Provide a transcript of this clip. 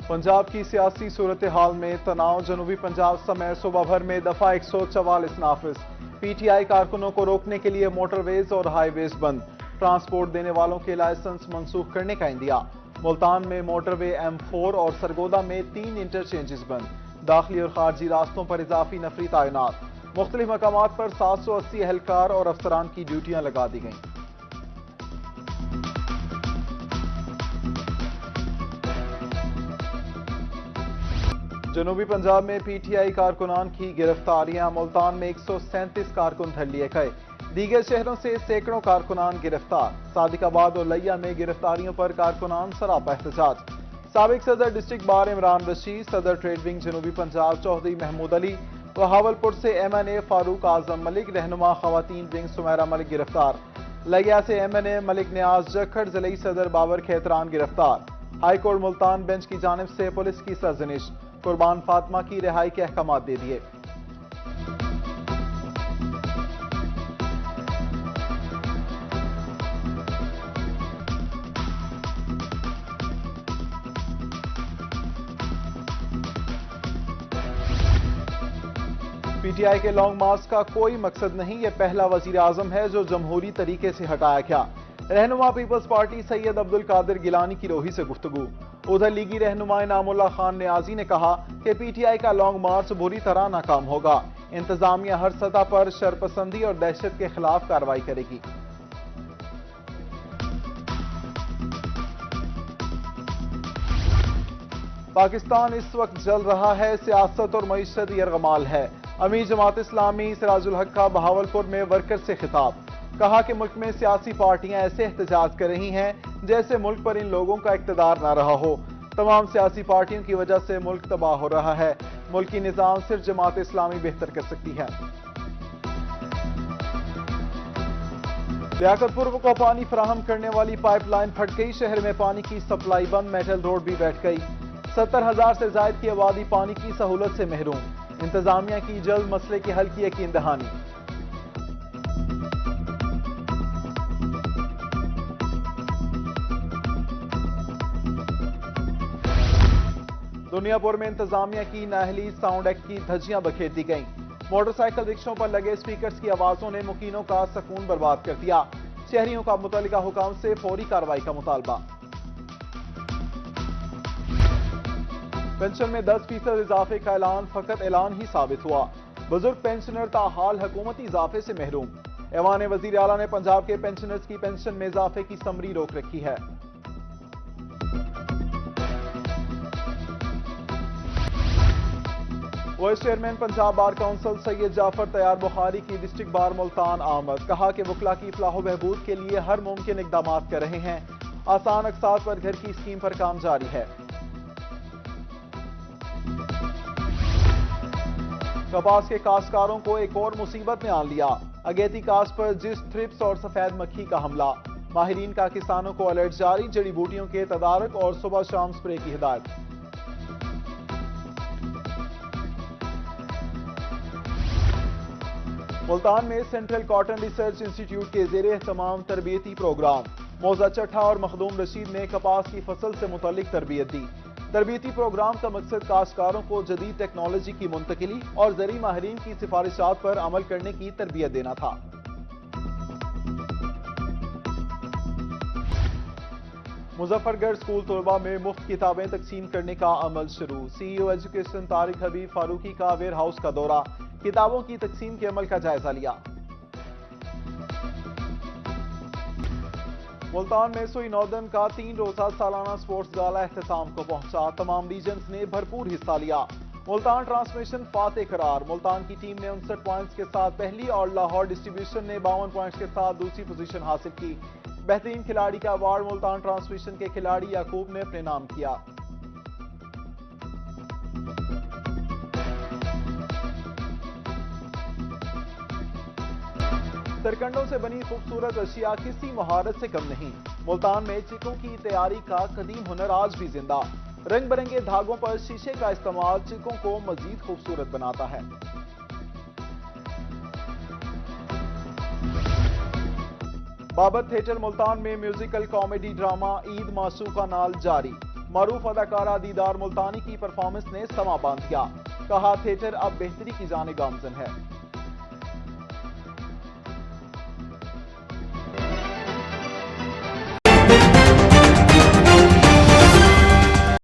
पंजाब की सियासी सूरत हाल में तनाव। जनूबी पंजाब समेत सूबा भर में दफा 144 नाफिज। पीटीआई कारकुनों को रोकने के लिए मोटरवेज और हाईवेज बंद। ट्रांसपोर्ट देने वालों के लाइसेंस मंसूख करने का इंदिया। मुल्तान में मोटरवे M4 और सरगोदा में 3 इंटरचेंजेस बंद। दाखिली और खारजी रास्तों पर इजाफी नफरी तैनात। मुख्तलिफ मकामात पर 780 एहलकार और अफसरान की ड्यूटियां लगा दी गईं। जनूबी पंजाब में पीटीआई कारकुनान की गिरफ्तारियां। मुल्तान में 137 कारकुन धर लिए गए। दीगर शहरों से सैकड़ों कारकुनान गिरफ्तार। सादिकाबाद और लिया में गिरफ्तारियों पर कारकुनान सरापा एहतजाज। साबिक सदर डिस्ट्रिक्ट बार इमरान रशीद, सदर ट्रेड विंग जनूबी पंजाब चौधरी महमूद अली, बहावलपुर से MNA फारूक आजम मलिक, रहनुमा खवातीन विंग सुमेरा मलिक गिरफ्तार। लिया से MNA मलिक न्याज जखड़, जिले सदर बाबर खैतरान गिरफ्तार। हाईकोर्ट मुल्तान बेंच की जानिब से पुलिस की सरजनिश। कुर्बान फातिमा की रिहाई के अहकाम दे दिए। पीटीआई के लॉन्ग मार्च का कोई मकसद नहीं, ये पहला वजीर आजम है जो जमहूरी तरीके से हटाया गया। रहनुमा पीपल्स पार्टी सैयद अब्दुल कादिर गिलानी की रोही से गुफ्तगू। उधर लीगी रहनुमा इनामुल्लाह खान नियाजी ने कहा कि पीटीआई का लॉन्ग मार्च बुरी तरह नाकाम होगा। इंतजामिया हर सतह पर शरपसंदी और दहशत के खिलाफ कार्रवाई करेगी। पाकिस्तान इस वक्त जल रहा है, सियासत और मईशत यरगमाल है। अमीर जमात इस्लामी सिराजुल हक का बहावलपुर में वर्कर से खिताब। कहा कि मुल्क में सियासी पार्टियां ऐसे एहतजाज कर रही हैं जैसे मुल्क पर इन लोगों का इक्तदार ना रहा हो। तमाम सियासी पार्टियों की वजह से मुल्क तबाह हो रहा है। मुल्की निजाम सिर्फ जमात इस्लामी बेहतर कर सकती है। लियाकतपुर को पानी फराहम करने वाली पाइपलाइन फट गई। शहर में पानी की सप्लाई बंद। मेटल रोड भी बैठ गई। 70,000 से जायद की आबादी पानी की सहूलत से महरूम। इंतजामिया की जल्द मसले के हल की यकीन दहानी। दुनियापुर में इंतजामिया की नाअहली साउंड एक्ट की धज्जियां बखेर दी गईं। मोटरसाइकिल रिक्शों पर लगे स्पीकर्स की आवाजों ने मुकीनों का सुकून बर्बाद कर दिया। शहरियों का मुतल्लिका हुकाम से फौरी कार्रवाई का मुतालबा। पेंशन में 10% इजाफे का ऐलान फकत ऐलान ही साबित हुआ। बुजुर्ग पेंशनर ताहाल हुकूमती इजाफे से महरूम। ऐवान वजीर आला ने पंजाब के पेंशनर्स की पेंशन में इजाफे की समरी रोक रखी है। Vice chairman Punjab bar council Syed Jafar Tayyar Bukhari की डिस्ट्रिक्ट बार मुल्तान आमद। कहा कि वकला की फलाह बहबूद के लिए हर मुमकिन इकदाम कर रहे हैं। आसान अकसाद पर घर की स्कीम पर काम जारी है। कपास के काश्तकारों को एक और मुसीबत में आन लिया। अगेती काश्त पर जिस थ्रिप्स और सफेद मक्खी का हमला। माहिरीन का किसानों को अलर्ट जारी। जड़ी बूटियों के तदारक और सुबह शाम स्प्रे की हिदायत। मुल्तान में सेंट्रल कॉटन रिसर्च इंस्टीट्यूट के ज़ेरे एहतमाम तरबियती प्रोग्राम। मौजा चट्ठा और मखदूम रशीद ने कपास की फसल से मुतल्लिक तरबियत दी। तरबियती प्रोग्राम का मकसद काश्तकारों को जदीद टेक्नोलॉजी की मुंतकिली और ज़री माहिरीन की सिफारिशात पर अमल करने की तरबियत देना था। मुजफ्फरगढ़ स्कूल तलबा में मुफ्त किताबें तकसीम करने का अमल शुरू। CEO एजुकेशन तारिक हबीब फारूकी का वेयर हाउस का दौरा। किताबों की तकसीम के अमल का जायजा लिया। मुल्तान में सुई नॉर्दर्न का 3 रोजा सालाना स्पोर्ट्स गाला एहतसाम को पहुंचा। तमाम रीजन्स ने भरपूर हिस्सा लिया। मुल्तान ट्रांसमिशन फातेह करार। मुल्तान की टीम ने 59 पॉइंट्स के साथ पहली और लाहौर डिस्ट्रीब्यूशन ने 52 पॉइंट्स के साथ दूसरी पोजीशन हासिल की। बेहतरीन खिलाड़ी का अवार्ड मुल्तान ट्रांसमिशन के खिलाड़ी याकूब ने अपने नाम किया। सरकंडों से बनी खूबसूरत अशिया किसी महारत से कम नहीं। मुल्तान में चिकों की तैयारी का कदीम हुनर आज भी जिंदा। रंग बिरंगे धागों पर शीशे का इस्तेमाल चिकों को मजीद खूबसूरत बनाता है। बाबर थिएटर मुल्तान में म्यूजिकल कॉमेडी ड्रामा ईद मासूका नाल जारी। معروف اداکارہ دیدار ملتانی کی پرفارمنس نے سما باندھ دیا، کہا تھیٹر اب بہتری کی جانب گامزن ہے۔